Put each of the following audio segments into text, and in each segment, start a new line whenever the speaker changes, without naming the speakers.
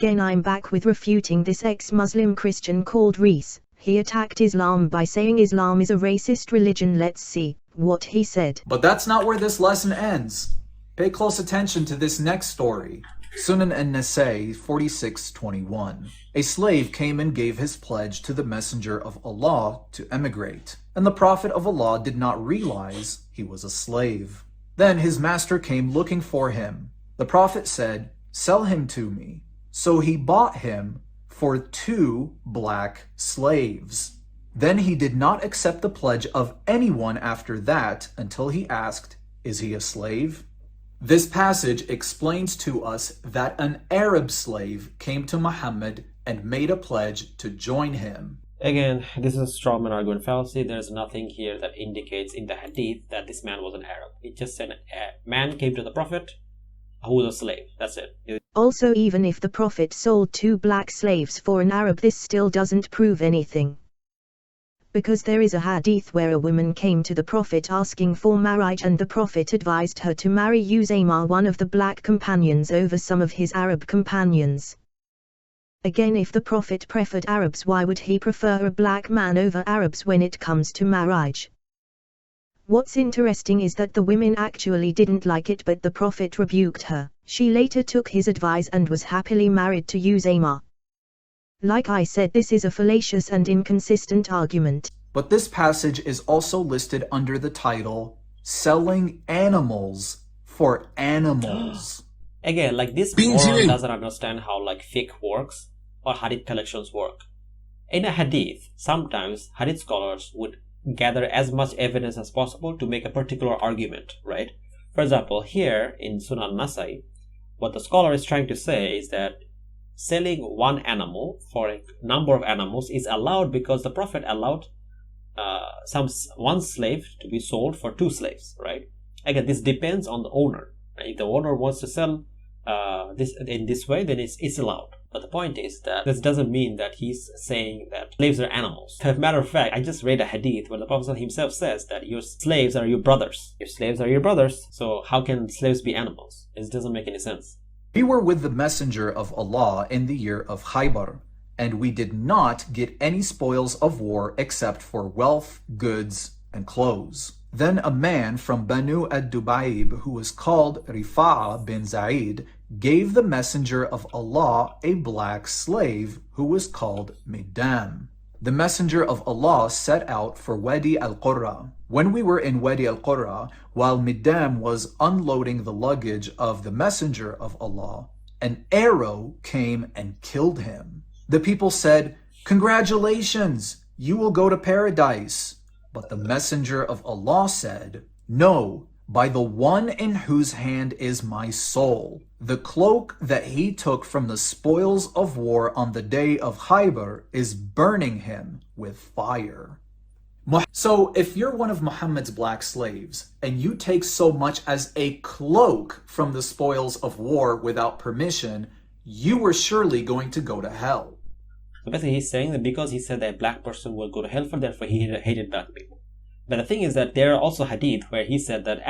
Again I'm back with refuting this ex-Muslim Christian called Reese. He attacked Islam by saying Islam is a racist religion. Let's see what he said.
But that's not where this lesson ends. Pay close attention to this next story. Sunan an-Nasai 46:21. A slave came and gave his pledge to the Messenger of Allah to emigrate, and the Prophet of Allah did not realize he was a slave. Then his master came looking for him. The Prophet said, "Sell him to me." So he bought him for 2 black slaves. Then he did not accept the pledge of anyone after that until he asked, "Is he a slave?" This passage explains to us that an Arab slave came to Muhammad and made a pledge to join him.
Again, this is a strawman argument fallacy. There's nothing here that indicates in the hadith that this man was an Arab. It just said a man came to the Prophet who was a slave. That's it.
Also, even if the Prophet sold 2 black slaves for an Arab, this still doesn't prove anything. Because there is a hadith where a woman came to the Prophet asking for marriage and the Prophet advised her to marry Usamah, one of the black companions, over some of his Arab companions. Again, if the Prophet preferred Arabs, why would he prefer a black man over Arabs when it comes to marriage? What's interesting is that the women actually didn't like it, but the Prophet rebuked her. She later took his advice and was happily married to Usamah. Like I said, this is a fallacious and inconsistent argument.
But this passage is also listed under the title, Selling Animals for Animals.
Again, like this moron doesn't understand how like fiqh works or hadith collections work. In a hadith, sometimes hadith scholars would gather as much evidence as possible to make a particular argument, right? For example, here in Sunan Nasai, what the scholar is trying to say is that selling one animal for a number of animals is allowed because the Prophet allowed one slave to be sold for 2 slaves, right? Again, this depends on the owner. If the owner wants to sell this in this way, then it's allowed. But the point is that this doesn't mean that he's saying that slaves are animals. As a matter of fact, I just read a hadith where the Prophet himself says that your slaves are your brothers. Your slaves are your brothers. So how can slaves be animals? It doesn't make any sense.
We were with the Messenger of Allah in the year of Khaybar, and we did not get any spoils of war except for wealth, goods, and clothes. Then a man from Banu ad-Dubayb, who was called Rifa'a bin Zaid, gave the Messenger of Allah a black slave who was called Midam. The Messenger of Allah set out for Wadi al-Qurra. When we were in Wadi al-Qurra, while Midam was unloading the luggage of the Messenger of Allah, an arrow came and killed him. The people said, "Congratulations, you will go to paradise." But the Messenger of Allah said, "No, by the one in whose hand is my soul. The cloak that he took from the spoils of war on the day of Khaybar is burning him with fire." So if you're one of Muhammad's black slaves and you take so much as a cloak from the spoils of war without permission, you were surely going to go to hell.
So basically he's saying that because he said that a black person will go to hell, therefore he hated black people. But the thing is that there are also hadith where he said that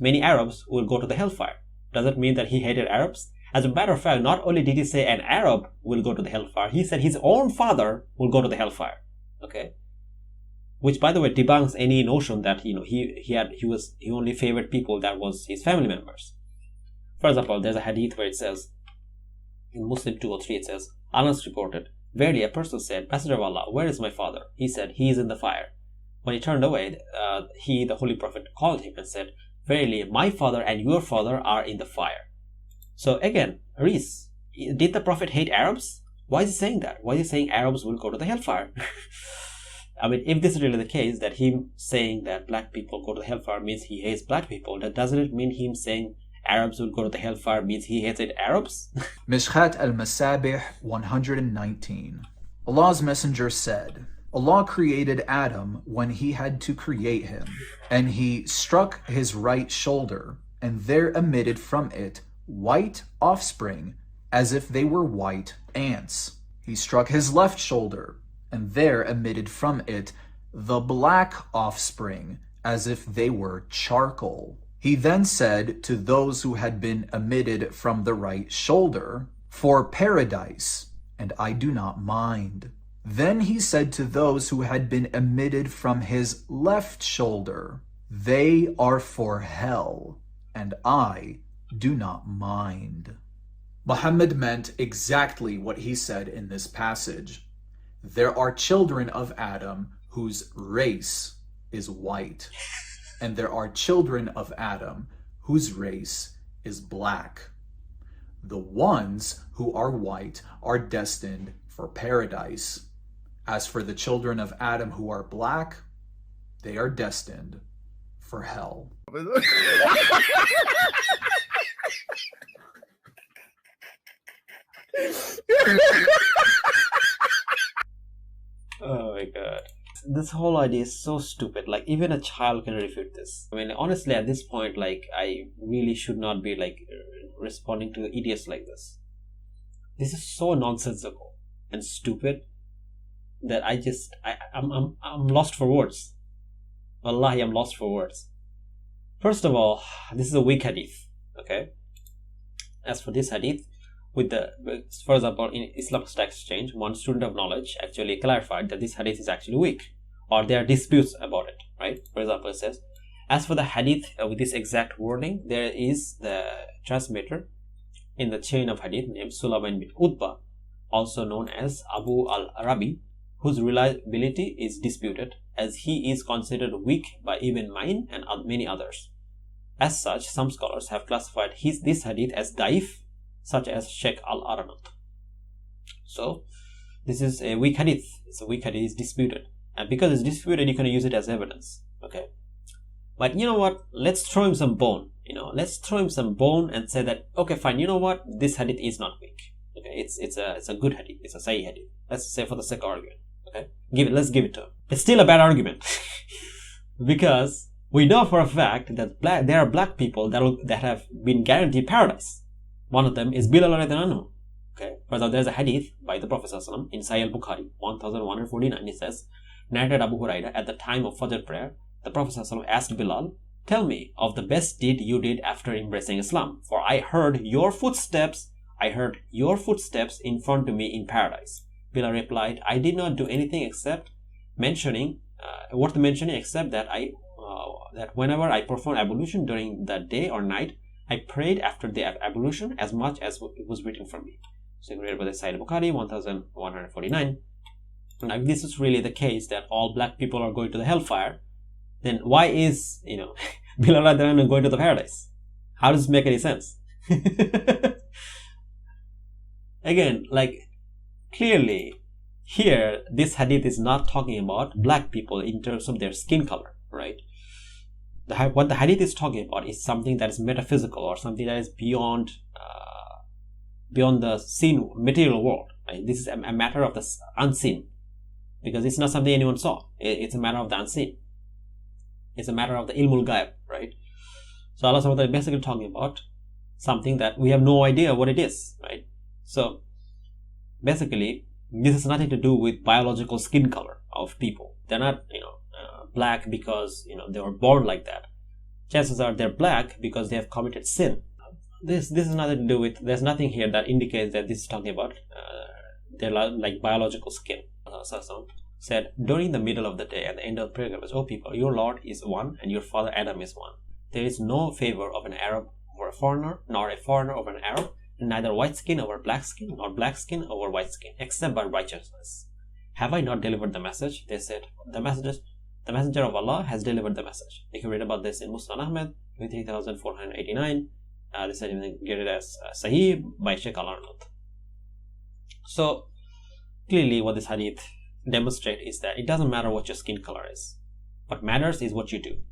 many Arabs will go to the hellfire. Does it mean that he hated Arabs? As a matter of fact, not only did he say an Arab will go to the hellfire, he said his own father will go to the hellfire. Okay? Which, by the way, debunks any notion that he only favored people that was his family members. For example, there's a hadith where it says, in Muslim 203, it says, Anas reported, "Verily a person said, Messenger of Allah, where is my father?" He said, "He is in the fire." When he turned away, the Holy Prophet called him and said, "Verily my father and your father are in the fire." So again, Reese, did the Prophet hate Arabs? Why is he saying that? Why is he saying Arabs will go to the hellfire? I mean, if this is really the case, that him saying that black people go to the hellfire means he hates black people, that doesn't it mean him saying Arabs will go to the hellfire means he hated Arabs?
Mishkat al-Masabih 119. Allah's Messenger said, Allah created Adam when he had to create him, and he struck his right shoulder, and there emitted from it white offspring, as if they were white ants. He struck his left shoulder, and there emitted from it the black offspring, as if they were charcoal. He then said to those who had been emitted from the right shoulder, for paradise, and I do not mind. Then he said to those who had been emitted from his left shoulder, they are for hell, and I do not mind. Muhammad meant exactly what he said in this passage. There are children of Adam whose race is white, and there are children of Adam whose race is black. The ones who are white are destined for paradise. As for the children of Adam who are black, they are destined for hell.
Oh my god. This whole idea is so stupid. Like, even a child can refute this. I mean, honestly, at this point, like, I really should not be, like, responding to idiots like this. This is so nonsensical and stupid that I'm lost for words. Wallahi, I'm lost for words. First of all, this is a weak hadith, okay? As for this hadith, for example, in Islamic Text Exchange, one student of knowledge actually clarified that this hadith is actually weak, or there are disputes about it, right? For example, it says, as for the hadith with this exact wording, there is the transmitter in the chain of hadith named Sulaiman bin Utbah, also known as Abu al-Arabi, whose reliability is disputed, as he is considered weak by even mine and many others. As such, some scholars have classified this hadith as daif, such as Sheikh al-Aranat. So, this is a weak hadith. It's a weak hadith, it's disputed. And because it's disputed, you can use it as evidence. Okay. But you know what? Let's throw him some bone. Let's throw him some bone and say that, okay, fine, you know what? This hadith is not weak. Okay, it's a good hadith. It's a sahih hadith. Let's say for the sake of argument. Okay, let's give it to him. It's still a bad argument because we know for a fact that there are black people that have been guaranteed paradise. One of them is Bilal radhiyallahu anhu. Okay, for example, there's a hadith by the Prophet ﷺ in Sahih al-Bukhari 1149. It says, narrated Abu Hurairah, at the time of Fajr prayer, the Prophet ﷺ asked Bilal, tell me of the best deed you did after embracing Islam, for I heard your footsteps in front of me in paradise. Bilal replied, I did not do anything except mentioning that whenever I performed ablution during the day or night, I prayed after the ablution as much as it was written for me. So you can read about the Sahih Bukhari 1149. And if this is really the case that all black people are going to the hellfire, then why is Bilal radhiyallahu anhu going to the paradise? How does this make any sense? Again, like, clearly here this hadith is not talking about black people in terms of their skin color, right? What the hadith is talking about is something that is metaphysical, or something that is beyond the seen material world, right? This is a matter of the unseen, because it's not something anyone saw. It's a matter of the unseen. It's a matter of the ilmul ghaib, right? So Allah subhanahu wa ta'ala is basically talking about something that we have no idea what it is, right? So basically, this has nothing to do with biological skin color of people. They're not, black because they were born like that. Chances are they're black because they have committed sin. This is nothing to do with. There's nothing here that indicates that this is talking about their like biological skin. Said during the middle of the day at the end of the prayer was, "O people, your Lord is one, and your father Adam is one. There is no favor of an Arab over a foreigner, nor a foreigner over an Arab, and neither white skin over black skin, nor black skin over white skin, except by righteousness. Have I not delivered the message?" They said, "The messenger of Allah has delivered the message." You can read about this in Musnad Ahmed 3489. They said you can get it as Sahih by Sheikh al-Arnaut. So clearly, what this hadith demonstrates is that it doesn't matter what your skin color is. What matters is what you do.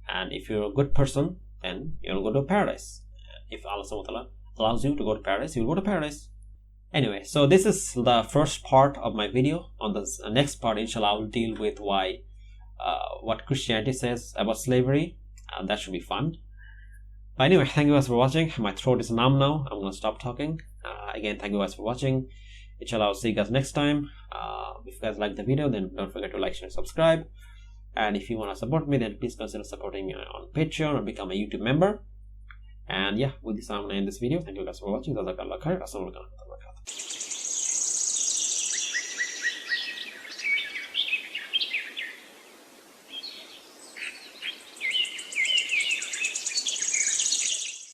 And if you're a good person, then you'll go to paradise. If Allah subhanahu wa ta'ala allows you to go to paradise, you'll go to paradise. Anyway, so this is the first part of my video. On the next part, inshallah, I will deal with what Christianity says about slavery. That should be fun. But anyway, thank you guys for watching. My throat is numb now. I'm going to stop talking. Again, thank you guys for watching. Inshallah, I'll see you guys next time. If you guys like the video, then don't forget to like, share, and subscribe. And if you want to support me, then please consider supporting me on Patreon or become a YouTube member. And yeah, with this, I'm going to end this video. Thank you guys for watching. Jazakallah khair. Assalamu alaikum.